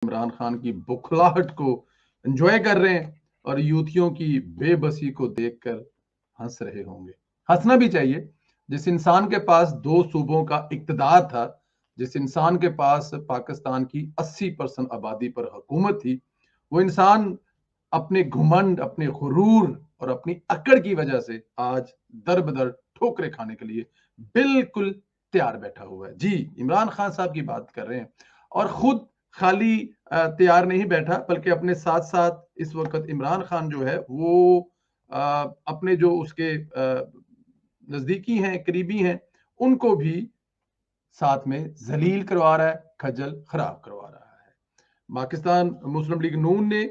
इमरान खान की बुखलाहट को एंजॉय कर रहे हैं और यूथियों की बेबसी को देखकर हंस रहे होंगे। हंसना भी चाहिए। जिस इंसान के पास दो सूबों का इक्तदार था, जिस इंसान के पास पाकिस्तान की 80% आबादी पर हुकूमत थी, वो इंसान अपने घुमंड, अपने गुरूर और अपनी अकड़ की वजह से आज दर बदर ठोकरें खाने के लिए बिल्कुल तैयार बैठा हुआ है। जी, इमरान खान साहब की बात कर रहे हैं और खुद खाली तैयार नहीं बैठा, बल्कि अपने साथ साथ इस वक्त इमरान खान जो है वो अपने जो उसके नजदीकी हैं, करीबी हैं, उनको भी साथ में जलील करवा रहा है, खज्जल खराब करवा रहा है। पाकिस्तान मुस्लिम लीग नून ने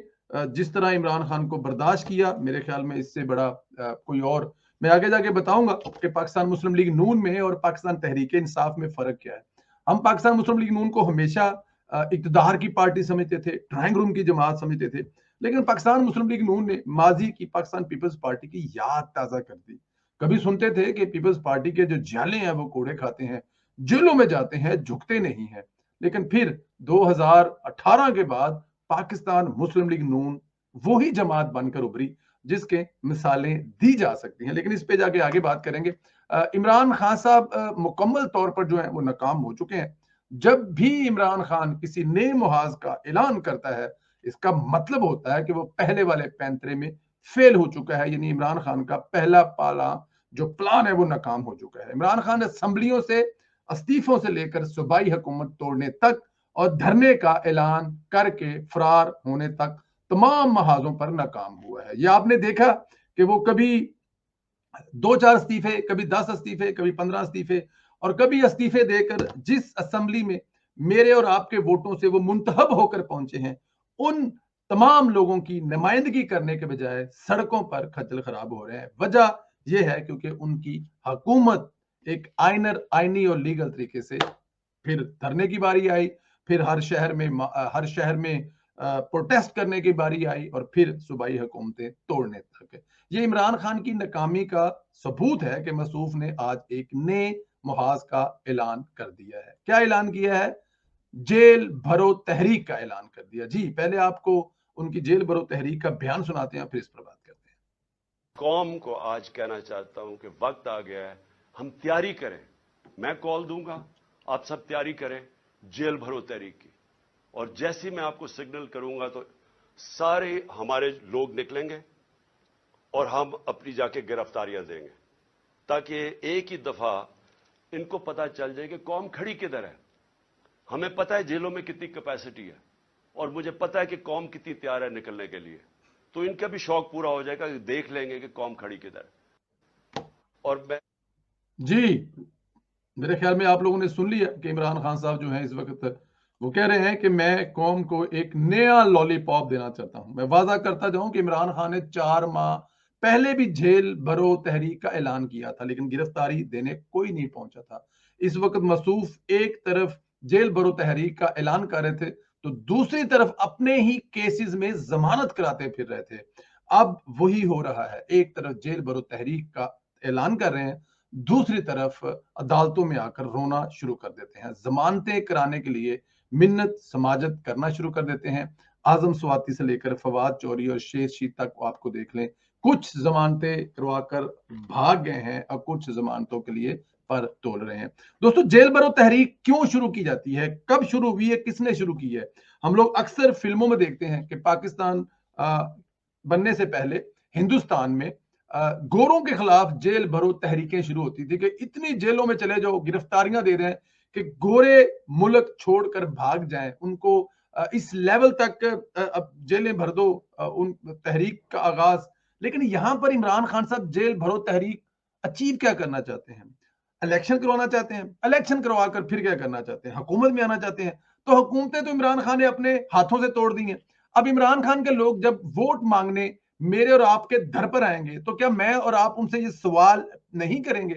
जिस तरह इमरान खान को बर्दाश्त किया, मेरे ख्याल में इससे बड़ा कोई और, मैं आगे जाके बताऊंगा कि पाकिस्तान मुस्लिम लीग नून में और पाकिस्तान तहरीक इंसाफ में फर्क क्या है। हम पाकिस्तान मुस्लिम लीग नून को हमेशा इक़्तिदार की पार्टी समझते थे, ड्राइंग रूम की जमात समझते थे, लेकिन पाकिस्तान मुस्लिम लीग नून ने माजी की पाकिस्तान पीपल्स पार्टी की याद ताज़ा कर दी। कभी सुनते थे कि पीपल्स पार्टी के जो जाले हैं वो कोड़े खाते हैं, जेलों में जाते हैं, झुकते नहीं हैं, लेकिन फिर 2018 के बाद पाकिस्तान मुस्लिम लीग नून वही जमात बनकर उभरी जिसके मिसालें दी जा सकती हैं। लेकिन इस पे जाके आगे बात करेंगे। इमरान खान साहब मुकम्मल तौर पर जो है वो नाकाम हो चुके हैं। जब भी इमरान खान किसी नए मुहाज का ऐलान करता है, इसका मतलब होता है कि वो पहले वाले पैंतरे में फेल हो चुका है, यानी इमरान खान का पहला पाला जो प्लान है वो नाकाम हो चुका है। इमरान खान असम्बलियों से, इस्तीफों से लेकर सूबाई हुकूमत तोड़ने तक और धरने का ऐलान करके फरार होने तक तमाम महाजों पर नाकाम हुआ है। यह आपने देखा कि वो कभी 2-4 इस्तीफे, कभी 10 इस्तीफे, कभी 15 इस्तीफे और कभी इस्तीफे देकर जिस असेंबली में मेरे और आपके वोटों से वो मुंतखब होकर पहुंचे हैं, उन तमाम लोगों की नुमाइंदगी करने के बजाय सड़कों पर खज्जल खराब हो रहे हैं। वजह यह है क्योंकि उनकी हुकूमत एक आईनी और लीगल तरीके से, फिर धरने की बारी आई, फिर हर शहर में प्रोटेस्ट करने की बारी आई और फिर सूबाई हुकूमतें तोड़ने तक। ये इमरान खान की नाकामी का सबूत है कि मसूफ ने आज एक नए मुहाज का ऐलान कर दिया है। क्या ऐलान किया है? जेल भरो तहरीक का ऐलान कर दिया। जी, पहले आपको उनकी जेल भरो तहरीक का बयान सुनाते हैं, फिर इस पर बात करते हैं। कौम को आज कहना चाहता हूं कि वक्त आ गया है, हम तैयारी करें। मैं कॉल दूंगा, आप सब तैयारी करें जेल भरो तहरीक की, और जैसे मैं आपको सिग्नल करूंगा तो सारे हमारे लोग निकलेंगे और हम अपनी जाके गिरफ्तारियां देंगे, ताकि एक ही दफा इनको पता चल जाए कि कौम खड़ी किधर है। हमें पता है जेलों में कितनी कैपेसिटी है और मुझे पता है कि कौम कितनी तैयार है निकलने के लिए, तो इनका भी शौक पूरा हो जाएगा, देख लेंगे कि कौम खड़ी किधर। और मैं जी, मेरे ख्याल में आप लोगों ने सुन लिया कि इमरान खान साहब जो हैं इस वक्त वो कह रहे हैं कि मैं कौम को एक नया लॉलीपॉप देना चाहता हूं। मैं वादा करता जाऊं कि इमरान खान ने 4 माह पहले भी जेल भरो तहरीक का ऐलान किया था, लेकिन गिरफ्तारी देने कोई नहीं पहुंचा था। इस वक्त मसूफ एक तरफ जेल भरो तहरीक का ऐलान कर रहे थे तो दूसरी तरफ अपने ही केसेस में जमानत कराते फिर रहे थे। अब वही हो रहा है, एक तरफ जेल भरो तहरीक का ऐलान कर रहे हैं, दूसरी तरफ अदालतों में आकर रोना शुरू कर देते हैं। जमानतें कराने के लिए मिन्नत समाजत करना शुरू कर देते हैं। आजम स्वाति से लेकर फवाद चौधरी और शेर शीत तक आपको देख लें, कुछ जमानतें करवाकर भाग गए हैं और कुछ जमानतों के लिए पर तोल रहे हैं। दोस्तों, जेल भरो तहरीक क्यों शुरू की जाती है, कब शुरू हुई है, किसने शुरू की है? हम लोग अक्सर फिल्मों में देखते हैं कि पाकिस्तान बनने से पहले हिंदुस्तान में गोरों के खिलाफ जेल भरो तहरीकें शुरू होती थी कि इतनी जेलों में चले जाओ, गिरफ्तारियां दे रहे हैं कि गोरे मुल्क छोड़कर भाग जाएं, उनको इस लेवल तक अब जेलें भर दो, उन तहरीक का आगाज। लेकिन यहां पर इमरान खान साहब जेल भरो तहरीक अचीव क्या करना चाहते हैं? इलेक्शन करवाना चाहते हैं। इलेक्शन करवा कर फिर क्या करना चाहते हैं? हुकूमत में आना चाहते हैं। तो हुकूमतें तो इमरान खान ने अपने हाथों से तोड़ दी हैं। अब इमरान खान के लोग जब वोट मांगने मेरे और आपके दर पर आएंगे तो क्या मैं और आप उनसे ये सवाल नहीं करेंगे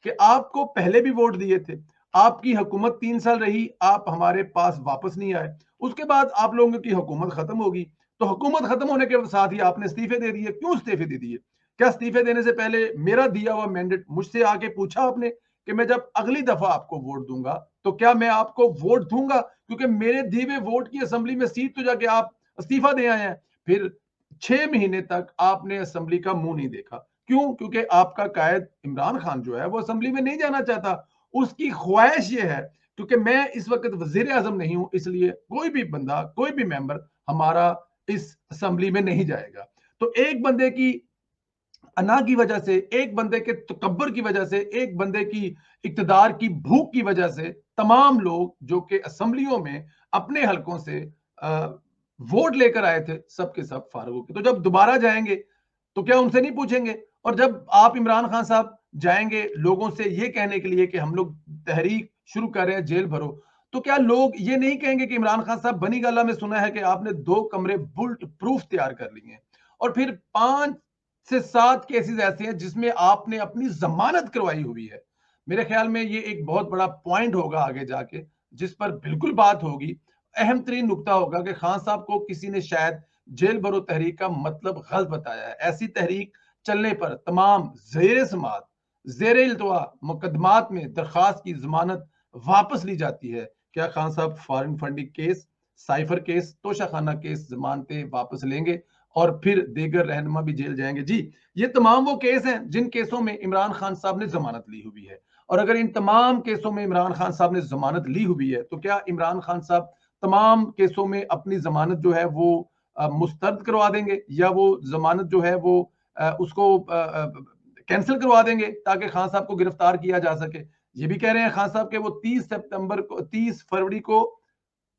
कि आपको पहले भी वोट दिए थे, आपकी हुकूमत 3 साल रही, आप हमारे पास वापस नहीं आए, उसके बाद आप लोगों की हुकूमत खत्म होगी, तो हुकूमत खत्म होने के साथ ही आपने इस्तीफे दे दिए। क्यों इस्तीफे दे दिए? क्या इस्तीफे देने से पहले मेरा दिया हुआ मैंडेट मुझसे आके पूछा आपने कि मैं जब अगली दफा आपको वोट दूंगा तो क्या मैं आपको वोट दूंगा क्योंकि मेरे दिए हुए वोट की असेंबली में सीट तो जाके आप इस्तीफा दे आए हैं। फिर 6 महीने तक आपने असेंबली का मुंह नहीं देखा। क्यों? क्योंकि आपका कायद इमरान खान जो है वो असेंबली में नहीं जाना चाहता। उसकी ख्वाहिश ये है क्योंकि मैं इस वक्त वजीर आजम नहीं हूं, इसलिए कोई भी बंदा, कोई भी मेंबर हमारा इस असेंबली में नहीं जाएगा। तो एक बंदे की अना की वजह से, एक बंदे के तकब्बर की वजह से, एक बंदे की इक्तदार की भूख की वजह से तमाम लोग जो कि असेंबलियों में अपने हलकों से वोट लेकर आए थे, सबके सब फारूक हो गए। तो जब दोबारा जाएंगे तो क्या उनसे नहीं पूछेंगे? और जब आप इमरान खान साहब जाएंगे लोगों से ये कहने के लिए कि हम लोग तहरीक शुरू कर रहे हैं, जेल भरो, तो क्या लोग ये नहीं कहेंगे कि इमरान खान साहब, बनी गल्ला में सुना है कि आपने 2 कमरे बुलेट प्रूफ तैयार कर लिए हैं और फिर 5 से 7 केसेस ऐसे हैं जिसमें आपने अपनी जमानत करवाई हुई है। मेरे ख्याल में ये एक बहुत बड़ा पॉइंट होगा आगे जाके, जिस पर बिल्कुल बात होगी। अहम तरीन नुकता होगा कि खान साहब को किसी ने शायद जेल भरो तहरीक का मतलब गलत बताया है। ऐसी तहरीक चलने पर तमाम जेर समात, जेर इल्तवा मुकदमात में दरखास्त की जमानत वापस ली जाती है। क्या खान साहब foreign funding case, cipher case, तोशाखाना केस जमानतें वापस लेंगे और फिर दीगर रहनुमा भी जेल जाएंगे? जी, ये तमाम वो केस हैं जिन केसों में इमरान खान साहब ने जमानत ली हुई है। और अगर इन तमाम केसों में इमरान खान साहब ने जमानत ली हुई है तो क्या इमरान खान साहब तमाम केसों में अपनी जमानत जो है वो मुस्तरद करवा देंगे या वो जमानत जो है वो उसको कैंसिल करवा देंगे ताकि खान साहब को गिरफ्तार किया जा सके? ये भी कह रहे हैं खान साहब के वो 30 सितंबर को, 30 फरवरी को,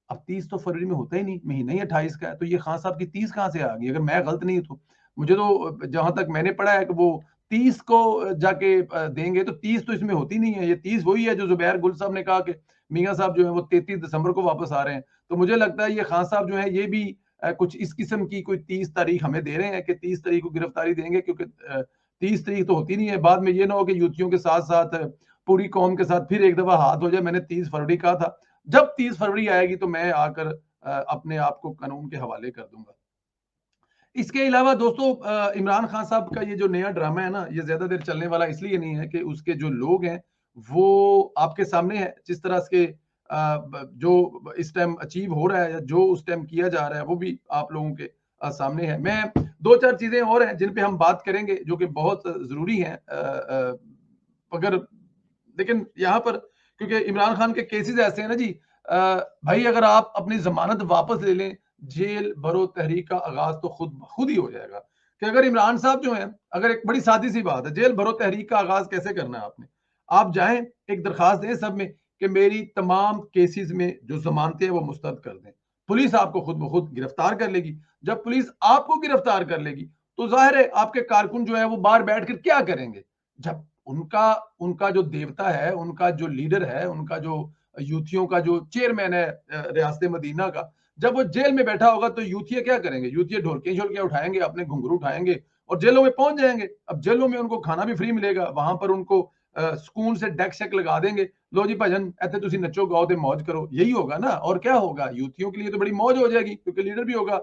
अब 30 तो फरवरी में होता ही नहीं, महीना ही 28 का है, तो ये खान साहब की 30 कहां से आ गई? अगर मैं गलत नहीं तो मुझे तो जहां तक मैंने पढ़ा है कि वो 30 को जाके देंगे, तो 30 तो इसमें होती नहीं है। ये 30 वही है जो जुबैर गुल साहब ने कहा कि मियां साहब जो है वो 33 दिसंबर को वापस आ रहे हैं। तो मुझे लगता है ये खान साहब जो है ये भी कुछ इस किस्म की कोई 30 तारीख हमें दे रहे हैं कि 30 तारीख को गिरफ्तारी देंगे, क्योंकि 30 तारीख तो होती नहीं है। बाद में ये ना हो कि यूथियों के साथ साथ पूरी कौम के साथ फिर एक दफा हाथ हो जाए। मैंने 30 फरवरी कहा था, जब 30 फरवरी आएगी तो मैं आकर अपने आप को कानून के हवाले कर दूंगा। इसके अलावा दोस्तों, इमरान खान साहब का ये जो नया ड्रामा है ना, ये ज्यादा देर चलने वाला इसलिए नहीं है कि उसके जो लोग हैं वो आपके सामने है। जिस तरह से जो इस टाइम अचीव हो रहा है या जो उस टाइम किया जा रहा है वो भी आप लोगों के सामने है। मैं 2-4 चीजें और हैं जिन पे हम बात करेंगे जो कि बहुत जरूरी हैं। अगर लेकिन यहाँ पर क्योंकि इमरान खान के केसेस ऐसे हैं ना जी, भाई अगर आप अपनी जमानत वापस ले लें, जेल भरो तहरीक का आगाज तो खुद ही हो जाएगा। कि अगर इमरान साहब जो हैं, अगर एक बड़ी सादी सी बात है, जेल भरो तहरीक का आगाज कैसे करना है आपने? आप जाएं, एक दरखास्त दें सब में कि मेरी तमाम केसेस में जो जमानतें हैं वो मुस्तरद कर दें। पुलिस आपको खुद ब खुद गिरफ्तार कर लेगी। जब पुलिस आपको गिरफ्तार कर लेगी तो जाहिर है आपके कारकुन जो है वो बाहर बैठकर क्या करेंगे? जब उनका उनका जो देवता है, उनका जो लीडर है, उनका जो यूथियों का जो चेयरमैन है रियासत मदीना का, जब वो जेल में बैठा होगा तो यूथिया क्या करेंगे? यूथिया ढोलकियां शोलकियां उठाएंगे, अपने घुंघरू उठाएंगे और जेलों में पहुंच जाएंगे। अब जेलों में उनको खाना भी फ्री मिलेगा, वहां पर उनको सुकून से डेक शेक लगा देंगे। लो जी भजन ऐसे तुसी नचो गाओ ते मौज करो, यही होगा ना। और क्या होगा? यूथियों के लिए तो बड़ी मौज हो जाएगी क्योंकि लीडर भी होगा।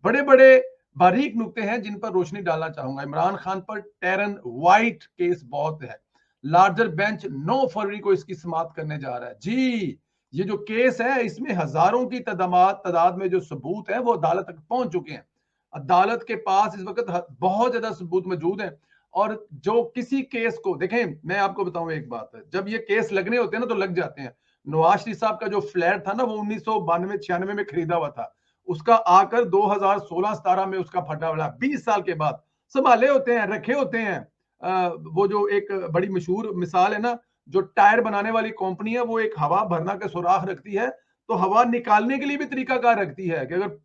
बड़े बड़े बारीक नुकते हैं जिन पर रोशनी डालना चाहूंगा। इमरान खान पर टेरन वाइट केस बहुत है। लार्जर बेंच 9 फरवरी को इसकी समाप्त करने जा रहा है। जी, ये जो केस है इसमें हजारों की तादाद में जो सबूत है वो अदालत तक पहुंच चुके हैं। अदालत के पास इस वक्त बहुत ज्यादा सबूत मौजूद हैं। और जो किसी केस को देखें, मैं आपको बताऊं एक बात है, जब ये केस लगने होते हैं ना तो लग जाते हैं। नवाज शरीफ साहब का जो फ्लैट था ना वो 1992-96 में खरीदा हुआ था, उसका आकर 2016-17 में उसका फटा वाला 20 साल के बाद संभाले होते हैं, रखे होते हैं। वो जो एक बड़ी मशहूर मिसाल है ना, जो टायर बनाने वाली कंपनी है वो एक हवा भरना के सुराख रखती है, तो हवा निकालने के लिए भी तरीकाकार रखती है कि अगर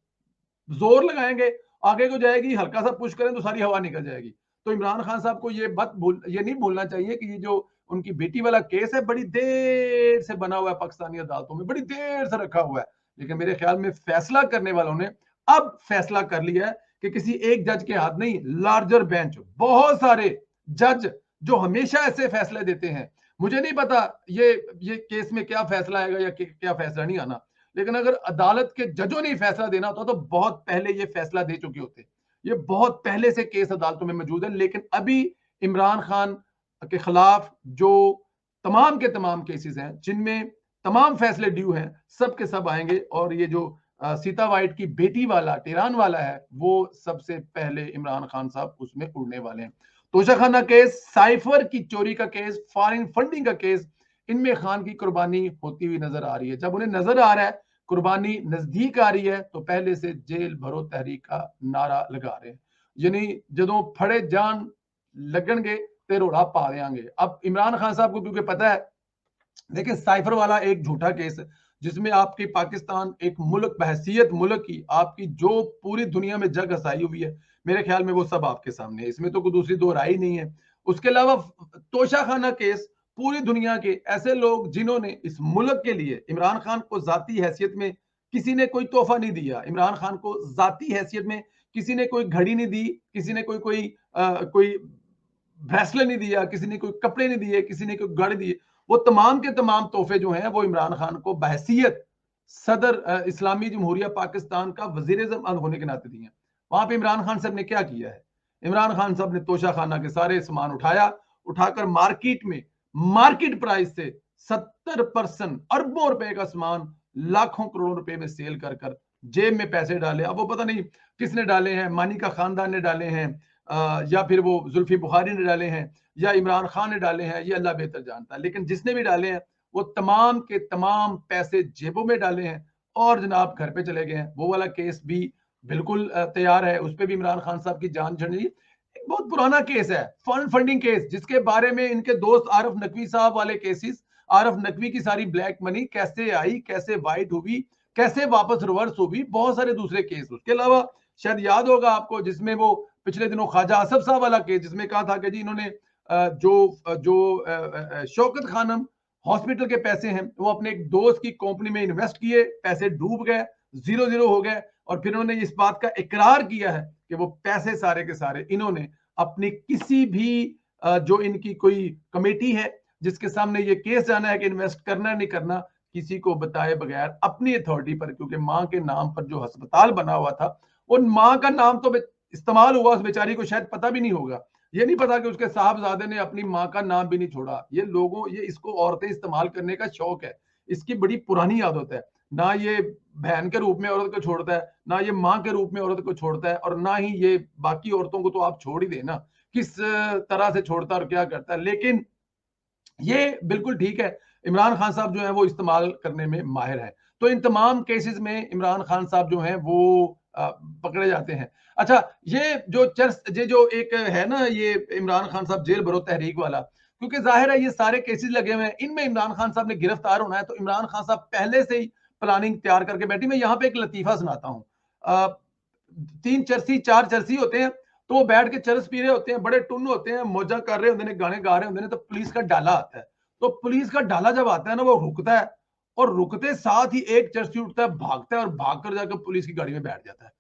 जोर लगाएंगे आगे को जाएगी, हल्का सा पुश करें तो सारी हवा निकल जाएगी। तो इमरान खान साहब को ये नहीं भूलना चाहिए कि ये जो उनकी बेटी वाला केस है बड़ी देर से बना हुआ है, पाकिस्तानी अदालतों में बड़ी देर से रखा हुआ है। लेकिन मेरे ख्याल में फैसला करने वालों ने अब फैसला कर लिया है कि किसी एक जज के हाथ नहीं, लार्जर बेंच, बहुत सारे जज जो हमेशा ऐसे फैसले देते हैं। मुझे नहीं पता ये केस में क्या फैसला आएगा या क्या फैसला नहीं आना, लेकिन अगर अदालत के जजों ने फैसला देना होता तो बहुत पहले ये फैसला दे चुके होते। ये बहुत पहले से केस अदालतों में मौजूद है। लेकिन अभी इमरान खान के खिलाफ जो तमाम के तमाम केसेस हैं जिनमें तमाम फैसले ड्यू हैं, सब के सब आएंगे। और ये जो सीता वाइट की बेटी वाला टेहरान वाला है, वो सबसे पहले इमरान खान साहब उसमें उड़ने वाले हैं। तोशाखाना केस, साइफर की चोरी का केस, फॉरेन फंडिंग का केस, इनमें खान की कुर्बानी होती हुई नजर आ रही है। जब उन्हें नजर आ रहा है कुर्बानी नजदीक आ रही है, तो पहले से जेल भरो तहरीक का नारा लगा रहे हैं, यानी जदों फड़े जान लगणगे ते रोड़ा पा देंगे। अब इमरान खान साहब को क्योंकि पता है, देखिए साइफर वाला एक झूठा केस है जिसमें आपकी पाकिस्तान एक मुल्क बहैसियत मुल्क की आपकी जो पूरी दुनिया में जग हसाई हुई है, मेरे ख्याल में वो सब आपके सामने है, इसमें तो कोई दूसरी दो राय नहीं है। उसके अलावा तोशाखाना केस, पूरी दुनिया के ऐसे लोग जिन्होंने इस मुल्क के लिए इमरान खान को जाती हैसियत में किसी ने कोई तोहफा नहीं दिया, इमरान खान को जाती हैसियत में किसी ने कोई घड़ी नहीं दी, किसी ने कोई ब्रेसलेट नहीं दिया, किसी ने कोई कपड़े नहीं दिए, किसी ने कोई गाड़ी दिए, वो तमाम के तमाम तोहफे जो हैं वो इमरान खान को बहैसियत सदर इस्लामी जमहूरिया पाकिस्तान का वजीर-ए-आज़म होने के नाते दिए। वहां पे इमरान खान साहब ने क्या किया है? इमरान खान साहब ने तोशाखाना के सारे सामान उठाकर मार्केट में मार्केट प्राइस से 70% अरबों रुपए का सामान लाखों करोड़ों रुपए में सेल कर जेब में पैसे डाले। अब वो पता नहीं किसने डाले हैं, मानी का खानदान ने डाले हैं, या फिर वो जुल्फी बुखारी ने डाले हैं, या इमरान खान ने डाले हैं, ये अल्लाह बेहतर जानता है। लेकिन जिसने भी डाले हैं वो तमाम के तमाम पैसे जेबों में डाले हैं और जनाब घर पे चले गए हैं। वो वाला केस भी बिल्कुल तैयार है, उस पर भी इमरान खान साहब की जान छड़ी। बहुत पुराना केस है, फंड फंडिंग केस, जिसके बारे में इनके दोस्त आरिफ नकवी साहब वाले केसेस, आरिफ नकवी की सारी ब्लैक मनी कैसे आई, कैसे वाइट हुई, कैसे वापस रिवर्स हुई, बहुत सारे दूसरे केस। उसके अलावा शायद याद होगा आपको जिसमें वो पिछले दिनों ख्वाजा आसफ साहब वाला केस, जिसमें कहा था कि जी इन्होंने जो शौकत खानम हॉस्पिटल के पैसे हैं वो अपने एक दोस्त की कंपनी में इन्वेस्ट किए, पैसे डूब गए, 0-0 हो गए, और फिर उन्होंने इस बात का इकरार किया है कि वो पैसे सारे के सारे इन्होंने अपनी किसी भी जो इनकी कोई कमेटी है जिसके सामने ये केस जाना है कि इन्वेस्ट करना नहीं करना, किसी को बताए बगैर अपनी अथॉरिटी पर, क्योंकि मां के नाम पर जो अस्पताल बना हुआ था, उन मां का नाम तो इस्तेमाल हुआ, उस बेचारी को शायद पता भी नहीं होगा, ये नहीं पता कि उसके साहबजादे ने अपनी मां का नाम भी नहीं छोड़ा। ये इसको औरतें इस्तेमाल करने का शौक है, इसकी बड़ी पुरानी आदत है। ना ये बहन के रूप में औरत को छोड़ता है, ना ये मां के रूप में औरत को छोड़ता है, और ना ही ये बाकी औरतों को तो आप छोड़ ही देना किस तरह से छोड़ता है और क्या करता है। लेकिन ये बिल्कुल ठीक है, इमरान खान साहब जो है वो इस्तेमाल करने में माहिर है। तो इन तमाम केसेस में इमरान खान साहब जो हैं वो पकड़े जाते हैं। अच्छा, ये जो एक है ना, ये इमरान खान साहब जेल भरो तहरीक वाला, क्योंकि जाहिर है ये सारे केसेस लगे हुए हैं, इनमें इमरान खान साहब ने गिरफ्तार होना है, तो इमरान खान साहब पहले से ही प्लानिंग तैयार करके बैठी। मैं यहाँ पे एक लतीफा सुनाता हूँ। 3 चरसी होते हैं, तो वो बैठ के चरस पी रहे होते हैं, बड़े टुन होते हैं, मौजा कर रहे होते हैं, गाने गा रहे होते हैं, तो पुलिस का डाला आता है। तो पुलिस का डाला जब आता है ना, वो रुकता है, और रुकते साथ ही एक चरसी उठता है, भागता है, और भागकर जाकर पुलिस की गाड़ी में बैठ जाता है।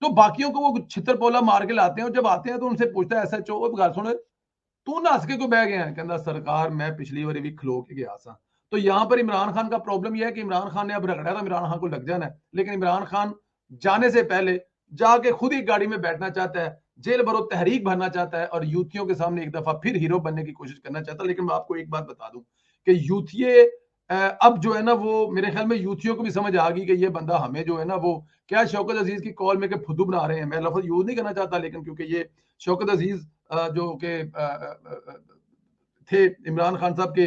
तो बाकियों को वो छितर पोला मार के लाते हैं, और जब आते हैं तो उनसे पूछता है SHO, गल सुन तू नस के क्यों बह गया है? कहता सरकार मैं पिछली बारी भी खलो के गया था। तो यहाँ पर इमरान खान का प्रॉब्लम यह है कि इमरान खान ने अब रगड़ा था, इमरान खान को लग जाना है, लेकिन इमरान खान जाने से पहले जाके खुद ही गाड़ी में बैठना चाहता है, जेल भरो तहरीक भरना चाहता है, और यूथियों के सामने एक दफा फिर हीरो बनने की कोशिश करना चाहता है। लेकिन मैं आपको एक बात बता दूं कि यूथिये अब जो है ना, वो मेरे ख्याल में यूथियों को भी समझ आ गई कि ये बंदा हमें जो है ना, वो क्या शौकत अजीज की कॉल में के फुद्दू बना रहे हैं। मैं लफ्ज यूज नहीं करना चाहता, लेकिन क्योंकि ये शौकत अजीज जो के थे इमरान खान साहब के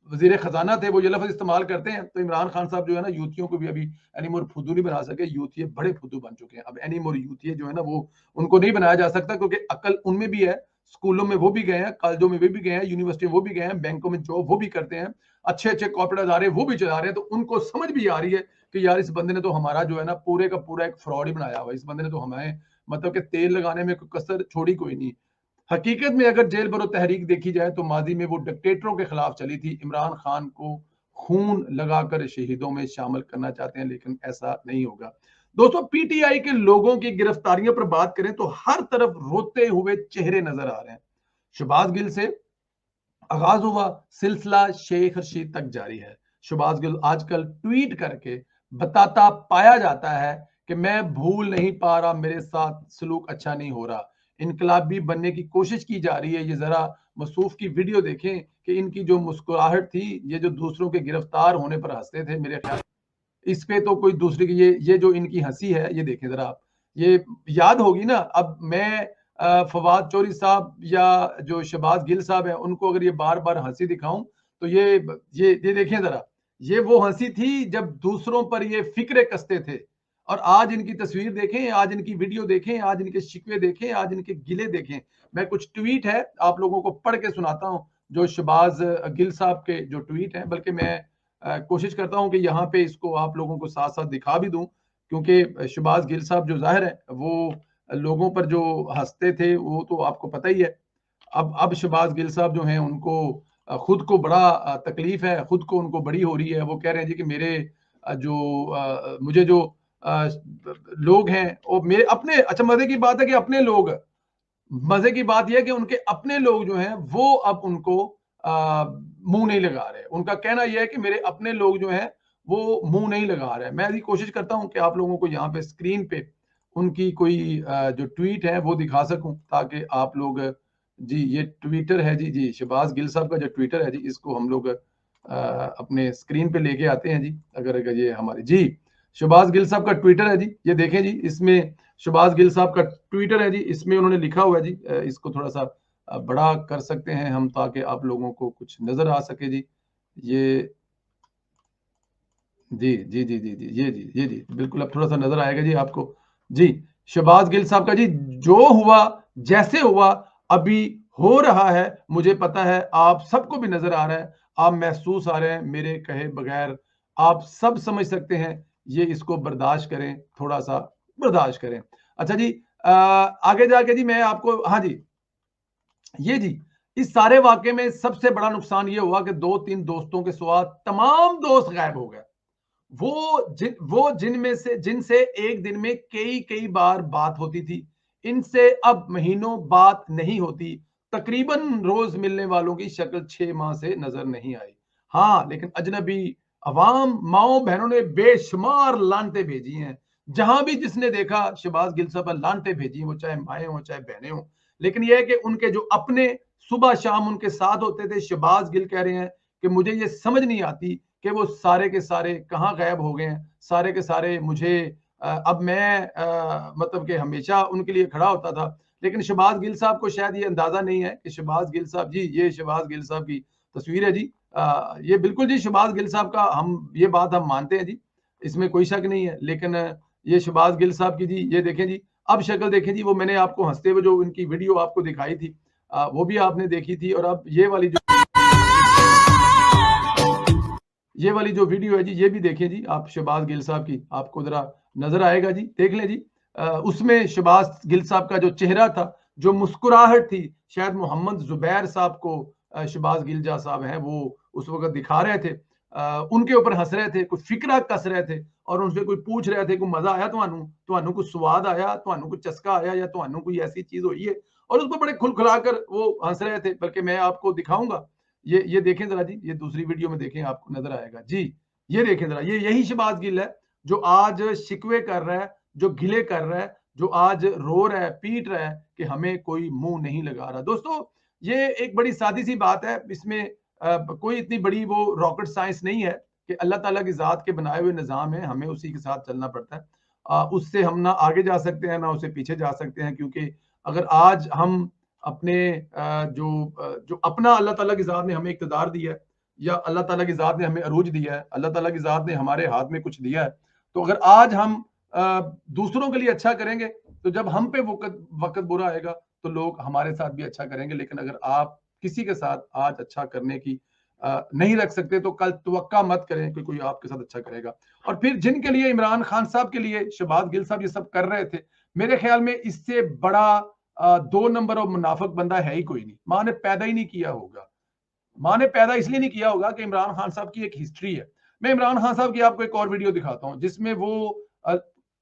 वजीर खजाना थे, वो ये लफ्ज इस्तेमाल करते हैं, तो इमरान खान साहब जो है ना, यूथियों को भी अभी एनीमोर फुद्दू नहीं बना सके। यूथिये बड़े फुद्दू बन चुके हैं, अब एनीमोर यूथिये जो है ना, वो उनको नहीं बनाया जा सकता, क्योंकि अकल उनमें भी है, स्कूलों में वो भी गए हैं, कॉलेजों में वो भी गए हैं, यूनिवर्सिटी में वो भी गए हैं, बैंकों में जॉब वो भी करते हैं, अच्छे अच्छे कॉर्पोरेट अदारे वो भी चला रहे हैं। तो उनको समझ भी आ रही है कि यार इस बंदे ने तो हमारा जो है ना पूरे का पूरा एक फ्रॉड ही बनाया हुआ है, इस बंदे ने तो हमें मतलब कि तेल लगाने में कोई कसर छोड़ी कोई नहीं। हकीकत में अगर जेल भरो तहरीक देखी जाए तो माजी में वो डिक्टेटरों के खिलाफ चली थी, इमरान खान को खून लगाकर शहीदों में शामिल करना चाहते हैं, लेकिन ऐसा नहीं होगा। दोस्तों, PTI के लोगों की गिरफ्तारियों पर बात करें तो हर तरफ रोते हुए चेहरे नजर आ रहे हैं। शहबाज गिल से आगाज हुआ सिलसिला शेख रशीद तक जारी है। शहबाज गिल आजकल ट्वीट करके बताता पाया जाता है कि मैं भूल नहीं पा रहा, मेरे साथ सलूक अच्छा नहीं हो रहा। इनकलाबी बनने की कोशिश की जा रही है। ये जरा मसूफ की वीडियो देखें कि इनकी जो मुस्कुराहट थी, ये जो दूसरों के गिरफ्तार होने पर हंसते थे, मेरे ख्याल इस पे तो कोई दूसरे की ये जो इनकी हंसी है, ये देखें जरा आप, ये याद होगी ना। अब मैं फवाद चौधरी साहब या जो शहबाज गिल साहब हैं, उनको अगर ये बार बार हंसी दिखाऊं तो ये देखें जरा, ये वो हंसी थी जब दूसरों पर ये फिक्रे कसते थे। और आज इनकी तस्वीर देखें, आज इनकी वीडियो देखें, आज इनके शिकवे देखें, आज इनके गिले देखें। मैं कुछ ट्वीट है आप लोगों को पढ़ के सुनाता हूं, जो शहबाज गिल साहब के जो ट्वीट हैं, बल्कि मैं कोशिश करता हूं कि यहाँ पे इसको आप लोगों को साथ साथ दिखा भी दूं, क्योंकि शहबाज गिल साहब जो जाहिर है वो लोगों पर जो हंसते थे वो तो आपको पता ही है। अब शहबाज गिल साहब जो हैं उनको खुद को बड़ा तकलीफ है, खुद को उनको बड़ी हो रही है। वो कह रहे हैं जी कि मेरे मुझे जो लोग हैं वो मेरे अपने, अच्छा मजे की बात है कि अपने लोग, मजे की बात यह है कि उनके अपने लोग जो हैं वो अब उनको मुंह नहीं लगा रहे। उनका कहना यह है कि मेरे अपने लोग जो हैं वो मुंह नहीं लगा रहे। मैं अभी कोशिश करता हूं कि आप लोगों को यहाँ पे स्क्रीन पे उनकी कोई जो ट्वीट है वो दिखा सकूं, ताकि आप लोग, जी ये ट्विटर है जी शहबाज गिल साहब का जो ट्विटर है जी, इसको हम लोग अपने स्क्रीन पे लेके आते हैं जी। अगर ये हमारे जी शहबाज गिल साहब का ट्विटर है जी, ये देखें जी, इसमें शहबाज गिल साहब का ट्विटर है जी, इसमें उन्होंने लिखा हुआ है जी, इसको थोड़ा सा बड़ा कर सकते हैं हम ताकि आप लोगों को कुछ नजर आ सके जी। ये जी बिल्कुल अब थोड़ा सा नजर आएगा जी आपको। जी शहबाज गिल साहब का जी, जो हुआ जैसे हुआ अभी हो रहा है, मुझे पता है आप सबको भी नजर आ रहा है, आप महसूस आ रहे हैं मेरे कहे बगैर, आप सब समझ सकते हैं। ये इसको बर्दाश्त करें, थोड़ा सा बर्दाश्त करें। अच्छा जी आगे जाके जी मैं आपको, हाँ जी ये जी, इस सारे वाकये में सबसे बड़ा नुकसान ये हुआ कि 2-3 दोस्तों के सिवा तमाम दोस्त गायब हो गए। वो जिनमें से जिनसे एक दिन में कई कई बार बात होती थी, इनसे अब महीनों बात नहीं होती। तकरीबन रोज मिलने वालों की शक्ल 6 माह से नजर नहीं आई। हाँ लेकिन अजनबी अवाम माओ बहनों ने बेशुमार लानते भेजी हैं। जहां भी जिसने देखा शहबाज गिल साहब पर लानते भेजी हैं, वो चाहे माए हो चाहे बहनें हो। लेकिन यह है कि उनके जो अपने सुबह शाम उनके साथ होते थे, शहबाज गिल कह रहे हैं कि मुझे ये समझ नहीं आती कि वो सारे के सारे कहाँ गायब हो गए हैं। सारे के सारे मुझे अब मैं मतलब कि हमेशा उनके लिए खड़ा होता था। लेकिन शहबाज गिल साहब को शायद ये अंदाजा नहीं है कि शहबाज गिल साहब जी, ये शहबाज गिल साहब की तस्वीर है जी। ये बिल्कुल जी शहबाज गिल साहब का, हम ये बात हम मानते हैं जी, इसमें कोई शक नहीं है। लेकिन ये शहबाज गिल साहब की जी, ये देखें जी, अब शक्ल देखें जी, वो मैंने आपको हंसते हुए जो उनकी वीडियो आपको दिखाई थी वो भी आपने देखी थी। और अब ये वाली जो वीडियो है जी, ये भी देखें जी आप शहबाज गिल साहब की, आपको जरा नजर आएगा जी, देख लें जी। उसमें शहबाज गिल साहब का जो चेहरा था, जो मुस्कुराहट थी, शायद मोहम्मद जुबैर साहब को शहबाज गिल साहब हैं वो उस वक्त दिखा रहे थे, उनके ऊपर हंस रहे थे, कोई फिक्रा कस रहे थे और उनसे कोई पूछ रहे थे, कोई मजा आया ਤੁਹਾਨੂੰ कुछ स्वाद आया, ਤੁਹਾਨੂੰ कुछ चस्का आया या ਤੁਹਾਨੂੰ कोई ऐसी चीज हुई है, और उसको बड़े खुलखुलाकर वो हंस रहे थे। बल्कि मैं आपको दिखाऊंगा, ये देखें जरा जी, ये दूसरी वीडियो में देखें, आपको नजर आएगा जी। ये देखें जरा, ये यही शहबाज गिल है जो आज शिकवे कर रहा है, जो गिले कर रहा है, जो आज रो रहा है, पीट रहा है कि हमें कोई मुंह नहीं लगा रहा। दोस्तों ये एक बड़ी सादी सी बात है, इसमें कोई इतनी बड़ी वो रॉकेट साइंस नहीं है कि अल्लाह ताला की जात के बनाए हुए निज़ाम है, हमें उसी के साथ चलना पड़ता है। उससे हम ना आगे जा सकते हैं ना उससे पीछे जा सकते हैं, क्योंकि अगर आज हम अपने जो अपना अल्लाह ताला की जात ने हमें इक़्तिदार दिया है, या अल्लाह ताला की जात ने हमें अरूज दिया है, अल्लाह ताला की जात ने हमारे हाथ में कुछ दिया है, तो अगर आज हम दूसरों के लिए अच्छा करेंगे तो जब हम पे वक्त बुरा आएगा तो लोग हमारे साथ भी अच्छा करेंगे। लेकिन अगर आप किसी के साथ आज अच्छा करने की नहीं रख सकते तो कल तवक्का मत करें कि कोई आपके साथ अच्छा करेगा। और फिर जिनके लिए इमरान खान साहब के लिए शहबाज गिल साहब ये सब कर रहे थे, मेरे ख्याल में इससे बड़ा 2 नंबर और मुनाफिक बंदा है ही कोई नहीं। माँ ने पैदा ही नहीं किया होगा, माँ ने पैदा इसलिए नहीं किया होगा कि इमरान खान साहब की एक हिस्ट्री है। मैं इमरान खान साहब की आपको एक और वीडियो दिखाता हूं जिसमें वो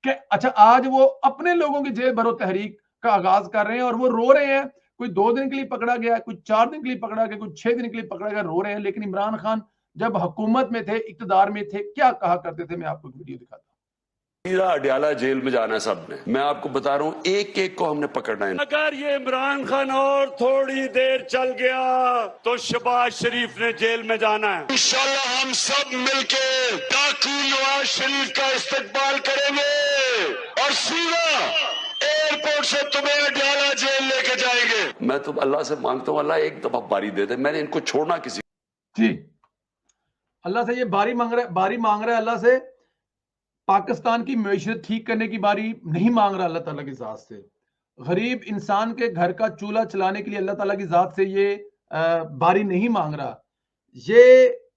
अच्छा आज वो अपने लोगों की जेल भरो तहरीक का आगाज कर रहे हैं और वो रो रहे हैं। कोई 2 दिन के लिए पकड़ा गया, कोई 4 दिन के लिए पकड़ा गया, कोई 6 दिन के लिए पकड़ा गया, रो रहे हैं। लेकिन इमरान खान जब हुकूमत में थे, इक्तदार में थे, क्या कहा करते थे, मैं आपको एक वीडियो दिखाता हूं। सीधा अडयाला जेल में जाना है सबने। मैं आपको बता रहा हूं, एक एक को हमने पकड़ना है। अगर ये इमरान खान और थोड़ी देर चल गया तो शहबाज शरीफ ने जेल में जाना है। इंशाल्लाह हम सब मिलके डाकू नवाज शरीफ का इस्तकबाल करेंगे और सीधा एयरपोर्ट से तुम्हें अडयाला जेल लेके जाएंगे। मैं तो अल्लाह से मांगता हूं, अल्लाह एक दफा बारी दे दे, मैंने इनको छोड़ना किसी। जी, अल्लाह से ये बारी मांग रहा है अल्लाह से। पाकिस्तान की मैशत ठीक करने की बारी नहीं मांग रहा अल्लाह ताला की जात से। गरीब इंसान के घर का चूल्हा चलाने के लिए अल्लाह ताला की जात से ये बारी नहीं मांग रहा। ये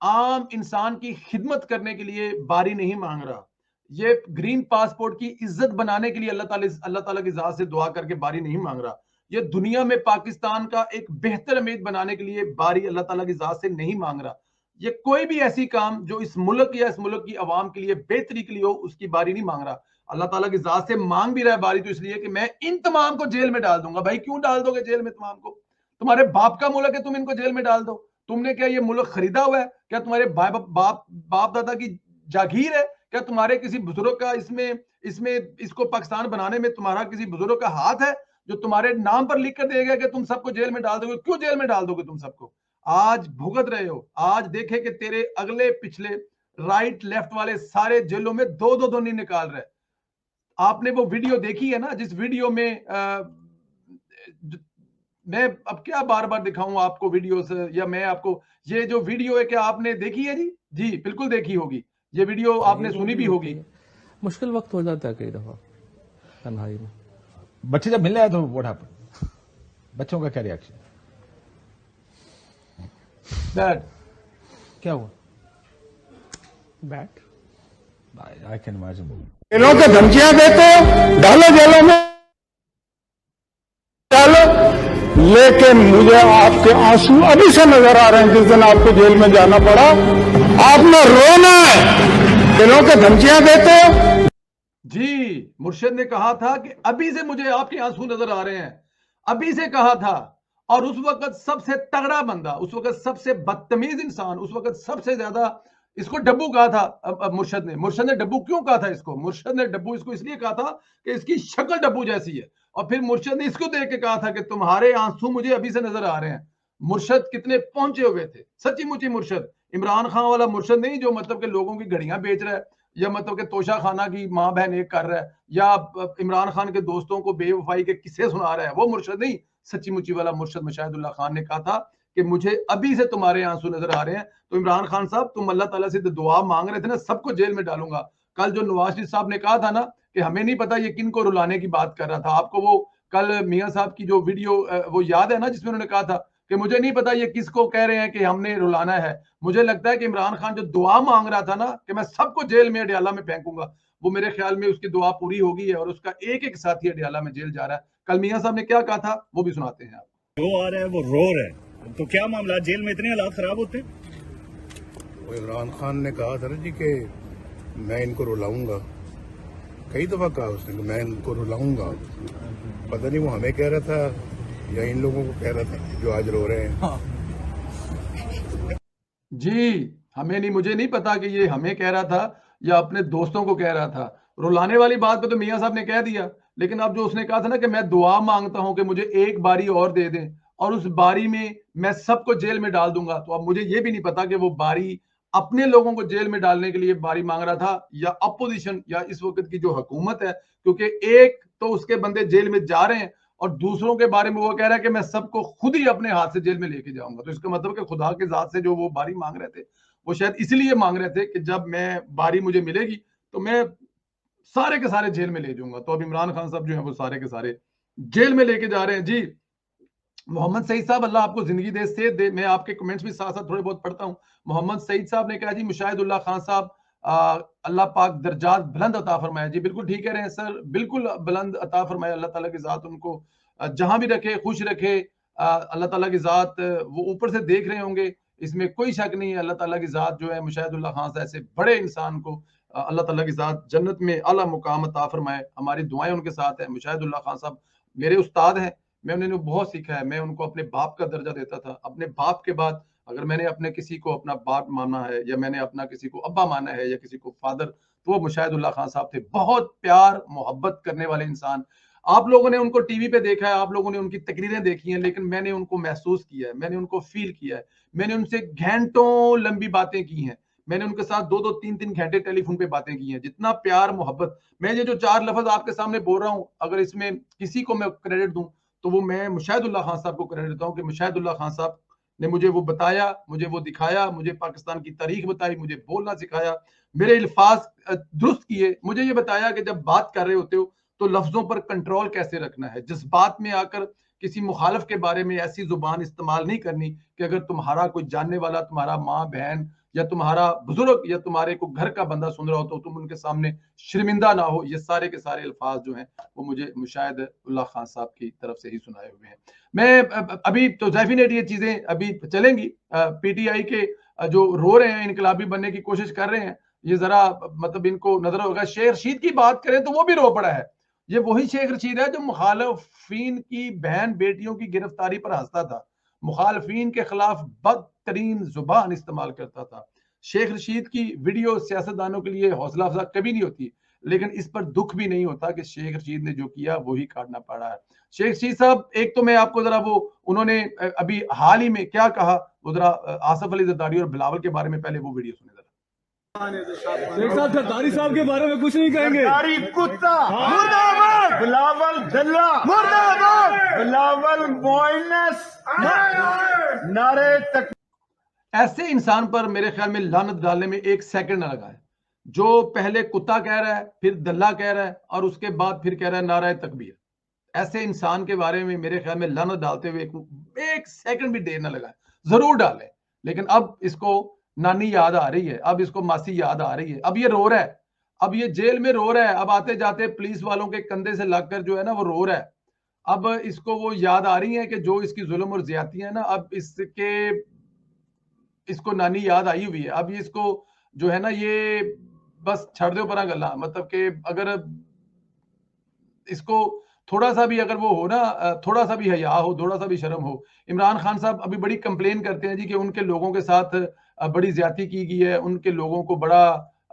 आम इंसान की खिदमत करने के लिए बारी नहीं मांग रहा। ये ग्रीन पासपोर्ट की इज्जत बनाने के लिए अल्लाह ताला की जात से दुआ करके बारी नहीं मांग रहा। ये दुनिया में पाकिस्तान का एक बेहतर उम्मीद बनाने के लिए बारी अल्लाह ताला की जात से नहीं मांग रहा। ये कोई भी ऐसी काम जो इस मुल्क या इस मुल्क की आवाम के लिए बेहतरी के लिए हो, उसकी बारी नहीं मांग रहा। अल्लाह ताला की जात से मांग भी रहा है बारी, तो इसलिए कि मैं इन तमाम को जेल में डाल दूंगा। भाई क्यों डाल दोगे जेल में तमाम को? तुम्हारे बाप का मुल्क है, तुम इनको जेल में डाल दो। तुमने क्या ये मुल्क खरीदा हुआ है? क्या तुम्हारे बाप दादा की जागीर है? क्या तुम्हारे किसी बुजुर्ग का इसमें इसमें इसको पाकिस्तान बनाने में तुम्हारा किसी बुजुर्ग का हाथ है जो तुम्हारे नाम पर लिख कर देगा कि तुम सबको जेल में डाल दोगे? क्यों जेल में डाल दोगे तुम सबको? आज भुगत रहे हो। आज देखे कि तेरे अगले पिछले राइट लेफ्ट वाले सारे जेलों में दो दो धोनी निकाल रहे। आपने वो वीडियो देखी है ना, जिस वीडियो में मैं अब क्या बार बार दिखाऊं आपको वीडियोस, या मैं आपको ये जो वीडियो है क्या आपने देखी है? जी जी बिल्कुल देखी होगी। ये वीडियो आपने सुनी भी होगी। मुश्किल वक्त हो जाता है कई दफा तन्हाई में। बच्चे जब मिलने आए तो व्हाट हैपेंड? बच्चों का क्या रिएक्शन? बैड। क्या हुआ? Bat I can imagine. जेलों को धमकियां देते हो, डालो जेलों में डालो, लेकिन मुझे आपके आंसू अभी से नजर आ रहे हैं। जिस दिन आपको जेल में जाना पड़ा, आपने रोना है। जेलों को धमकियां देते हो। जी, मुर्शिद ने कहा था कि अभी से मुझे आपके आंसू नजर आ रहे हैं, अभी से कहा था। और उस वक्त सबसे तगड़ा बंदा, उस वक्त सबसे बदतमीज इंसान, उस वक्त सबसे ज्यादा इसको डब्बू कहा था मुर्शिद ने डब्बू क्यों कहा था इसको? मुर्शिद ने डब्बू इसको इसलिए कहा था कि इसकी शक्ल डब्बू जैसी है। और फिर मुर्शिद ने इसको देख के कहा था कि तुम्हारे आंसू मुझे अभी से नजर आ रहे हैं। मुर्शिद कितने पहुंचे हुए थे, सच्ची मुच्ची मुर्शिद। इमरान खान वाला मुर्शिद नहीं जो मतलब के लोगों की घड़ियां बेच रहा है, या मतलब के तोशा खाना की मां बहन एक कर रहा है, या इमरान खान के दोस्तों को बेवफाई के किस्से सुना रहा है, वो मुर्शिद नहीं। सच्ची मुच्ची वाला मुर्शिद मुशाहिदुल्लाह खान ने कहा था कि मुझे अभी से तुम्हारे आंसू नजर आ रहे हैं। तो इमरान खान साहब, तुम अल्लाह ताला से दुआ मांग रहे थे ना, सबको जेल में डालूंगा। कल जो नवाज शरीफ साहब ने कहा था ना कि हमें नहीं पता ये किन को रुलाने की बात कर रहा था, आपको वो कल मियां साहब की जो वीडियो वो याद है ना, जिसमें उन्होंने कहा था कि मुझे नहीं पता ये किसको कह रहे हैं कि हमने रुलाना है। मुझे लगता है कि इमरान खान जो दुआ मांग रहा था ना कि मैं सबको जेल में अडयाला में फेंकूंगा, वो मेरे ख्याल में उसकी दुआ पूरी हो गई है और उसका एक एक साथी अडयाला में जेल जा रहा है। कल मियां साहब ने क्या कहा था वो भी सुनाते हैं आप। जो आ रहा है वो रो रहा है, तो क्या मामला? जेल में इतने हालात खराब होते? वो इमरान खान ने कहा था ना जी कि मैं इनको रुलाऊंगा, कई दफा कहा उसने कि मैं इनको रुलाऊंगा। पता नहीं वो हमें कह रहा था या इन लोगों को कह रहा था जो आज रो रहे हैं। जी, हमें नहीं, मुझे नहीं पता कि ये हमें कह रहा था या अपने दोस्तों को कह रहा था। रुलाने वाली बात पे तो मियां साहब ने कह दिया, लेकिन अब जो उसने कहा था ना कि मैं दुआ मांगता हूं कि मुझे एक बारी और दे दें और उस बारी में मैं सबको जेल में डाल दूंगा, तो अब मुझे ये भी नहीं पता कि वो बारी अपने लोगों को जेल में डालने के लिए बारी मांग रहा था या अपोजिशन या इस वक्त की जो हुकूमत है, क्योंकि एक तो उसके बंदे जेल में जा रहे हैं और दूसरों के बारे में वो कह रहा है कि मैं सबको खुद ही अपने हाथ से जेल में लेके जाऊंगा। तो इसका मतलब कि खुदा के जात से जो वो बारी मांग रहे थे, वो शायद इसलिए मांग रहे थे कि जब मैं बारी मुझे मिलेगी तो मैं सारे के सारे जेल में ले जाऊंगा। तो अब इमरान खान साहब जो है वो सारे के सारे जेल में लेके जा रहे हैं। जी, मोहम्मद सईद साहब, अल्लाह आपको जिंदगी दे, सेहत दे। मैं आपके कमेंट्स भी साथ साथ थोड़े बहुत पढ़ता हूँ। मोहम्मद सईद साहब ने कहा जी मुशाहिदुल्लाह खान साहब, अल्लाह पाक दर्जात बुलंद अता फरमाए। जी बिल्कुल ठीक कह रहे हैं सर, बिल्कुल बुलंद अता फरमाए। अल्लाह ताला की जात उनको जहां भी रखे, खुश रखे। अल्लाह ताला की जात वो ऊपर से देख रहे होंगे, इसमें कोई शक नहीं है। अल्लाह ताला की जात जो है मुशाहिदुल्लाह खान साहब ऐसे बड़े इंसान को अल्लाह ताला की जात जन्नत में आला मुकाम अता फरमाए। हमारी दुआएं उनके साथ है। मुशाहिदुल्लाह खान साहब मेरे उस्ताद हैं, मैं उन्हें बहुत सीखा है। मैं उनको अपने बाप का दर्जा देता था। अपने बाप के बाद अगर मैंने अपने किसी को अपना बाप माना है या मैंने अपना किसी को अब्बा माना है या किसी को फादर, तो वो मुशाहिदुल्लाह खान साहब थे। बहुत प्यार मोहब्बत करने वाले इंसान। आप लोगों ने उनको टीवी पे देखा है, आप लोगों ने उनकी तकरीरें देखी हैं, लेकिन मैंने उनको महसूस किया है, मैंने उनको फील किया है, मैंने उनसे घंटों लंबी बातें की हैं, मैंने उनके साथ 2-2 3-3 घंटे टेलीफोन पे बातें की हैं। जितना प्यार मोहब्बत, मैं ये जो 4 लफ्ज आपके सामने बोल रहा हूं, अगर इसमें किसी को मैं क्रेडिट दूं तो वो मैं मुशाहिदुल्लाह खान साहब को क्रेडिट देता हूं कि मुशाहिदुल्लाह खान साहब ने मुझे वो बताया, मुझे वो दिखाया, मुझे पाकिस्तान की तारीख बताई, मुझे बोलना सिखाया, मेरे अल्फाज दुरुस्त किए, मुझे ये बताया कि जब बात कर रहे होते हो तो लफ्जों पर कंट्रोल कैसे रखना है, जज्बात में आकर किसी मुखालिफ के बारे में ऐसी जुबान इस्तेमाल नहीं करनी कि अगर तुम्हारा कोई जानने वाला, तुम्हारा माँ बहन या तुम्हारा बुजुर्ग या तुम्हारे को घर का बंदा सुन रहा हो तो तुम उनके सामने शर्मिंदा ना हो। ये सारे के सारे अल्फाज जो हैं वो मुझे मुशाहिदुल्लाह खान साहब की तरफ से ही सुनाए हुए हैं। मैं अभी तो डेफिनेट ये चीजें अभी चलेंगी। पीटीआई के जो रो रहे हैं, इनकलाबी बनने की कोशिश कर रहे हैं, ये जरा मतलब इनको नजर होगा। शेख रशीद की बात करें तो वो भी रो पड़ा है। ये वही शेख रशीद है जो मुखालफीन की बहन बेटियों की गिरफ्तारी पर हंसता था, मुखालफीन के खिलाफ बदतरीन जुबान इस्तेमाल करता था। शेख रशीद की वीडियो सियासतदानों के लिए हौसला अफजा कभी नहीं होती, लेकिन इस पर दुख भी नहीं होता कि शेख रशीद ने जो किया वही काटना पड़ा है। शेख रशीद साहब, एक तो मैं आपको जरा वो उन्होंने अभी हाल ही में क्या कहा, वो जरा आसफ अली जरदारी और बिलावल के बारे में पहले वो वीडियो सुने जरा। शेख साहब सरदारी साहब के बारे में कुछ नहीं कहेंगे। सरदारी कुत्ता मुर्दाबाद, बिलावल दल्ला मुर्दाबाद, बिलावल मोइनस नारे तक। ऐसे इंसान पर मेरे ख्याल में लानत डालने में 1 सेकंड ना लगा है, जो पहले कुत्ता कह रहा है, फिर दल्ला कह रहा है और उसके बाद फिर कह रहा है नारा तकबीर। ऐसे इंसान के बारे में मेरे ख्याल में लानत डालते हुए 1 सेकंड भी देर ना लगा है। जरूर डालें, लेकिन अब इसको नानी याद आ रही है, अब इसको मासी याद आ रही है, अब ये रो रहा है, अब ये जेल में रो रहा है, अब आते जाते पुलिस वालों के कंधे से लगकर जो है ना वो रो रहा है। अब इसको वो याद आ रही है कि जो इसकी जुल्म और ज्यादतियां है ना, अब इसको नानी याद आई हुई है। अब ये इसको जो है ना ये बस छड़ दो परा गल्ला, मतलब कि अगर इसको थोड़ा सा भी अगर वो हो ना, थोड़ा सा भी हया हो, थोड़ा सा भी शर्म हो। इमरान खान साहब अभी बड़ी कंप्लेन करते हैं जी कि उनके लोगों के साथ बड़ी ज्यादती की गई है, उनके लोगों को बड़ा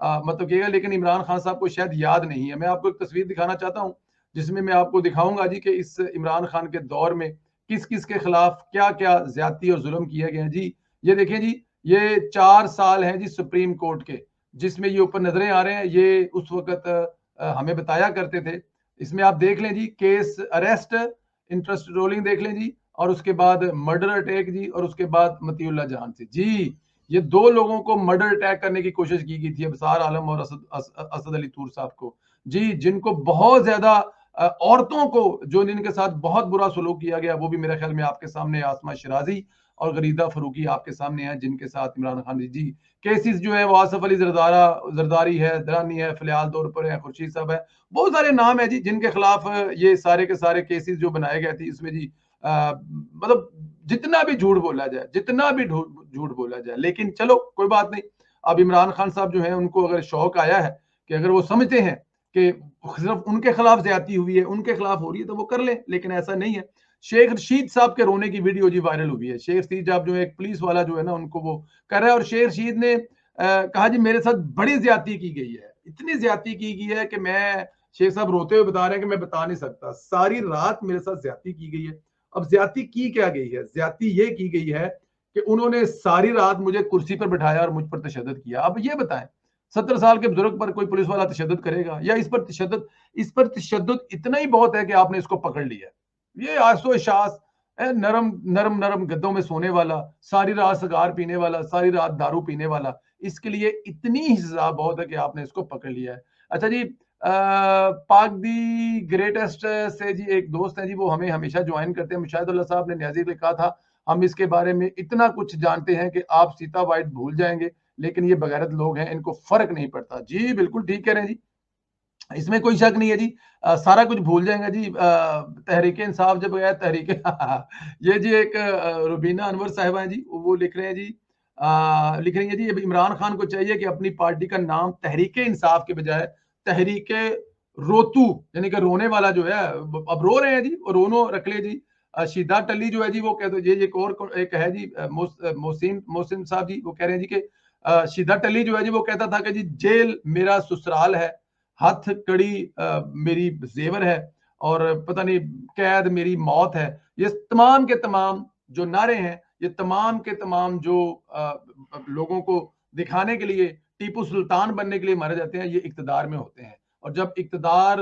मतलब किएगा, लेकिन इमरान खान साहब को शायद याद नहीं है। मैं आपको एक तस्वीर दिखाना चाहता हूं जिसमें मैं आपको दिखाऊंगा जी कि इस इमरान खान के दौर में किस किस के खिलाफ क्या क्या ज्यादती और जुल्म किए गए हैं जी। ये देखें जी, ये 4 साल हैं जी सुप्रीम कोर्ट के, जिसमें ये ऊपर नजरें आ रहे हैं, ये उस वक्त हमें बताया करते थे। इसमें आप देख लें जी, केस अरेस्ट, इंटरेस्ट रोलिंग देख लें जी, और उसके बाद मर्डर अटैक जी, और उसके बाद मतीउल्लाह जहान से जी। ये 2 लोगों को मर्डर अटैक करने की कोशिश की गई थी, अबसार आलम और असद अली तूर साहब को जी, जिनको बहुत ज्यादा औरतों को जो जिनके साथ बहुत बुरा सलूक किया गया, वो भी मेरे ख्याल में आपके सामने आसमा शिराजी और गरीदा फरूकी आपके सामने है, जिनके साथ इमरान खान जी केसेस जो है वो आसफ अली जरदारी है, दरानी है, फिलहाल तौर पर है, खुर्शीद साहब है, बहुत सारे नाम है जी जिनके खिलाफ ये सारे के सारे केसेस जो बनाए गए थे। इसमें जी मतलब जितना भी झूठ बोला जाए, जितना भी झूठ बोला जाए, लेकिन चलो कोई बात नहीं। अब इमरान खान साहब जो है उनको अगर शौक आया है कि अगर वो समझते हैं कि सिर्फ उनके खिलाफ ज्यादती हुई है, उनके खिलाफ हो रही है, तो वो कर ले, लेकिन ऐसा नहीं है। शेख रशीद साहब के रोने की वीडियो जी वायरल हुई है। शेख रशीद साहब जो एक पुलिस वाला जो है ना उनको वो कर रहा है, और शेख रशीद ने कहा जी मेरे साथ बड़ी ज्यादती की गई है, इतनी ज्यादती की गई है कि मैं, शेख साहब रोते हुए बता रहे हैं कि मैं बता नहीं सकता, सारी रात मेरे साथ ज्यादती की गई है। अब ज्यादती की क्या गई है? ज्यादती ये की गई है कि उन्होंने सारी रात मुझे कुर्सी पर बिठाया और मुझ पर तशद्दुद किया। अब ये बताएं, 70 साल के बुजुर्ग पर कोई पुलिस वाला तशद्दुद करेगा? या इस पर तशद्दुद इतना ही बहुत है कि आपने इसको पकड़ लिया है। ये आसो शास नरम नरम नरम गद्दों में सोने वाला, सारी रात सिगार पीने वाला, सारी रात दारू पीने वाला, इसके लिए इतनी ही सजा बहुत है कि आपने इसको पकड़ लिया है। अच्छा जी, पाक दी ग्रेटेस्ट से जी एक दोस्त है जी, वो हमें हमेशा ज्वाइन करते हैं। मुशाहिदुल्लाह साहब ने न्याजी ने कहा था हम इसके बारे में इतना कुछ जानते हैं कि आप सीता वाइट भूल जाएंगे, लेकिन ये बगैरत लोग हैं, इनको फर्क नहीं पड़ता। जी बिल्कुल ठीक कह रहे हैं जी, इसमें कोई शक नहीं है जी। सारा कुछ भूल जाएंगे जी। तहरीक इंसाफ जब गया तहरीक ये जी एक रुबीना अनवर साहिबा है जी, वो लिख रहे हैं जी, लिख रही है जी, इमरान खान को चाहिए कि अपनी पार्टी का नाम तहरीक इंसाफ के बजाय तहरीक रोतू, यानी कि रोने वाला जो है, अब रो रहे हैं जी, रोनो रख ले जी। शीदा टली जो है जी वो कहते ये एक और एक है जी, मोहसिन साहब जी, वो कह रहे हैं जी कि शीदा टली जो है जी वो कहता था कि जी जेल मेरा ससुराल है, हथ कड़ी मेरी जेवर है, और पता नहीं कैद मेरी मौत है। ये तमाम के तमाम जो नारे हैं, ये तमाम के तमाम जो लोगों को दिखाने के लिए, टीपू सुल्तान बनने के लिए मारे जाते हैं, ये इक्तदार में होते हैं। और जब इक्तदार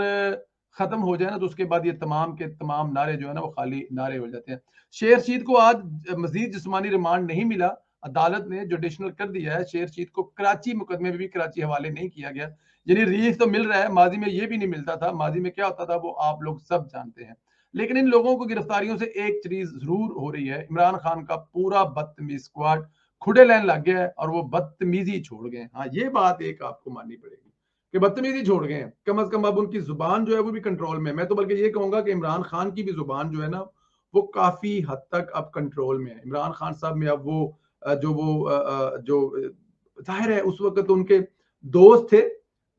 खत्म हो जाए ना तो उसके बाद ये तमाम के तमाम नारे जो है ना वो खाली नारे हो जाते हैं। शेरशीद को आज मजीद जिस्मानी रिमांड नहीं मिला, अदालत ने जुडिशनल कर दिया है। शेरशीद को कराची मुकदमे में भी कराची हवाले नहीं किया गया, यानी रिलीफ तो मिल रहा है, माजी में ये भी नहीं मिलता था। माजी में क्या होता था वो आप लोग सब जानते हैं। लेकिन इन लोगों को गिरफ्तारियों से एक चीज जरूर हो रही है, इमरान खान का पूरा बदतमीज स्क्वाड खुडे लाइन लग गया है और वो बदतमीजी छोड़ गए। हाँ, ये बात एक आपको माननी पड़ेगी कि बदतमीजी छोड़ गए हैं। कम से कम अब उनकी जुबान जो है वो भी कंट्रोल में। मैं तो बल्कि ये कहूंगा कि इमरान खान की भी जुबान जो है ना वो काफी हद तक अब कंट्रोल में है। इमरान खान साहब में अब वो जो जाहिर है उस वक्त तो उनके दोस्त थे,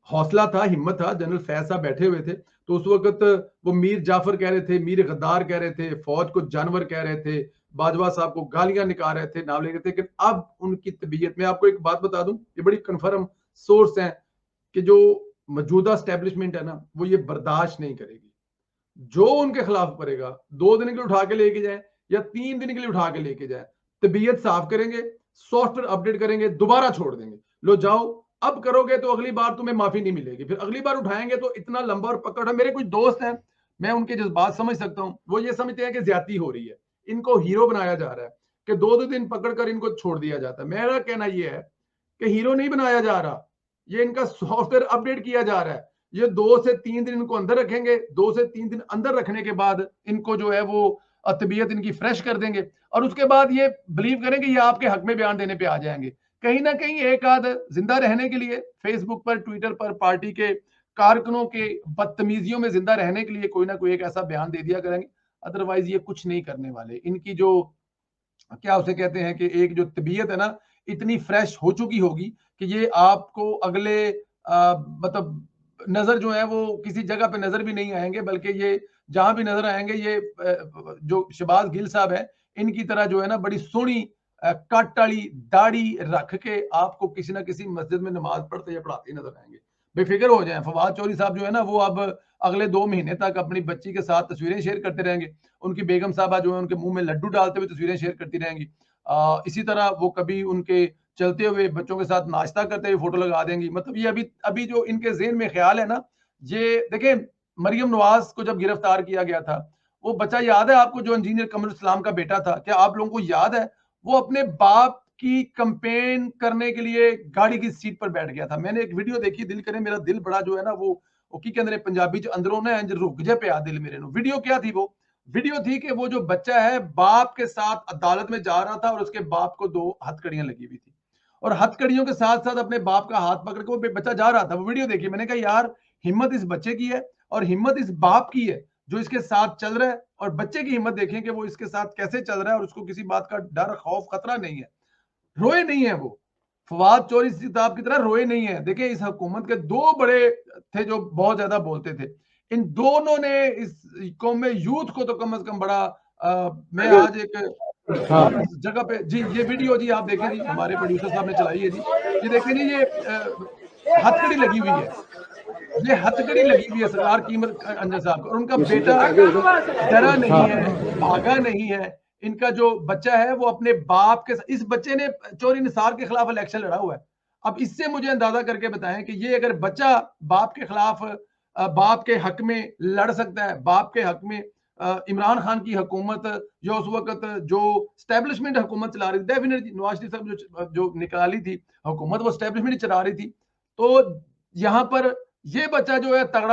हौसला था, हिम्मत था। जनरल फैज साहब बैठे हुए थे तो उस वक्त वो मीर जाफर कह रहे थे, मीर गद्दार कह रहे थे, फौज को जानवर कह रहे थे, बाजवा साहब को गालियां निकाल रहे थे, नाम ले रहे थे। लेकिन अब उनकी तबीयत में, आपको एक बात बता दूं, ये बड़ी कन्फर्म सोर्स है कि जो मौजूदा स्टैब्लिशमेंट है ना वो ये बर्दाश्त नहीं करेगी। जो उनके खिलाफ करेगा 2 दिन के लिए उठा के लेके जाए या 3 दिन के लिए उठा के लेके जाए, तबीयत साफ करेंगे, सॉफ्टवेयर अपडेट करेंगे, दोबारा छोड़ देंगे। लो जाओ, अब करोगे तो अगली बार तुम्हें माफी नहीं मिलेगी, फिर अगली बार उठाएंगे तो इतना लंबा और पकड़ है। मेरे कुछ दोस्त हैं, मैं उनके जज्बात समझ सकता हूं, वो ये समझते हैं कि ज्यादती हो रही है, इनको हीरो बनाया जा रहा है कि 2 दिन पकड़कर इनको छोड़ दिया जाता है। मेरा कहना यह है कि हीरो नहीं बनाया जा रहा, ये इनका सॉफ्टवेयर अपडेट किया जा रहा है। ये 2 से 3 दिन इनको अंदर रखेंगे, 2 से 3 दिन अंदर रखने के बाद इनको जो है वो तबीयत इनकी फ्रेश कर देंगे और उसके बाद ये बिलीव करेंगे ये आपके हक में बयान देने पे आ जाएंगे। कहीं ना कहीं एक आध जिंदा रहने के लिए फेसबुक पर, ट्विटर पर पार्टी के कारकुनों के बदतमीजियों में जिंदा रहने के लिए कोई ना कोई एक ऐसा बयान दे दिया करेंगे, अदरवाइज ये कुछ नहीं करने वाले। इनकी जो क्या उसे कहते हैं कि एक जो तबीयत है ना इतनी फ्रेश हो चुकी होगी कि ये आपको अगले मतलब नजर जो है वो किसी जगह पे नजर भी नहीं आएंगे, बल्कि ये जहां भी नजर आएंगे ये जो शहबाज गिल साहब है इनकी तरह जो है ना बड़ी सोहनी कट वाली दाढ़ी रख के आपको किसी ना किसी मस्जिद में नमाज पढ़ते या पढ़ाते नजर आएंगे। बेफिक्र हो जाएं। फवाद चौधरी साहब जो है ना वो अब अगले 2 महीने तक अपनी बच्ची के साथ तस्वीरें शेयर करते रहेंगे, उनकी बेगम साहबा जो है उनके मुंह में लड्डू डालते हुए तस्वीरें शेयर करती रहेंगी। इसी तरह वो कभी उनके चलते हुए बच्चों के साथ नाश्ता करते हुए फोटो लगा देंगी। मतलब ये अभी जो इनके ज़हन में ख्याल है ना, ये देखें, मरियम नवाज को जब गिरफ्तार किया गया था, वो बच्चा याद है आपको जो इंजीनियर कमरुल इस्लाम का बेटा था, क्या आप लोगों को याद है? वो अपने बाप की कंपेन करने के लिए गाड़ी की सीट पर बैठ गया था। मैंने एक वीडियो देखी, दिल करे मेरा दिल बड़ा जो है ना वो की कहते पंजाबी च अंदरों ने इंज रुक जा पे दिल मेरे नो। वीडियो क्या थी? वो वीडियो थी कि वो जो बच्चा है बाप के साथ अदालत में जा रहा था और उसके बाप को 2 हथकड़ियां लगी हुई थी और हथकड़ियों के साथ साथ अपने बाप का हाथ पकड़ के वो बच्चा जा रहा था। वो वीडियो देखी, मैंने कहा यार हिम्मत इस बच्चे की है और हिम्मत इस बाप की है जो इसके साथ चल रहा है, और बच्चे की हिम्मत देखें कि वो इसके साथ कैसे चल रहा है और उसको किसी बात का डर, खौफ, खतरा नहीं है, रोए नहीं है। वो फवाद चौधरी साहब की तरह रोए नहीं है। देखिए इस हुकूमत के 2 बड़े थे जो बहुत ज्यादा बोलते थे, इन दोनों ने इस कौम में यूथ को तो कम से कम बड़ा मैं आज एक जगह पे जी ये वीडियो जी आप देखें जी, हमारे प्रोड्यूसर साहब ने चलाई है जी, ये देखें जी, ये हथकड़ी लगी हुई है, ये हथकड़ी लगी हुई है सरदार कीमत अंजर साहब, और उनका बेटा डरा नहीं है, भागा नहीं है। इनका जो बच्चा है वो अपने बाप के, इस बच्चे ने चोरी निसार के खिलाफ इलेक्शन लड़ा हुआ है। अब इससे मुझे अंदाजा करके बताएं कि ये अगर बच्चा बाप के खिलाफ, बाप के हक में लड़ सकता है, बाप के हक में इमरान खान की हुकूमत जो उस वक्त जो स्टैब्लिशमेंट हुकूमत चला रही थी, डेफिनेटली नवाज शरीफ साहब जो निकाली थी हुकूमत वो स्टैब्लिशमेंट चला रही थी, तो यहाँ पर ये बच्चा जो है तगड़ा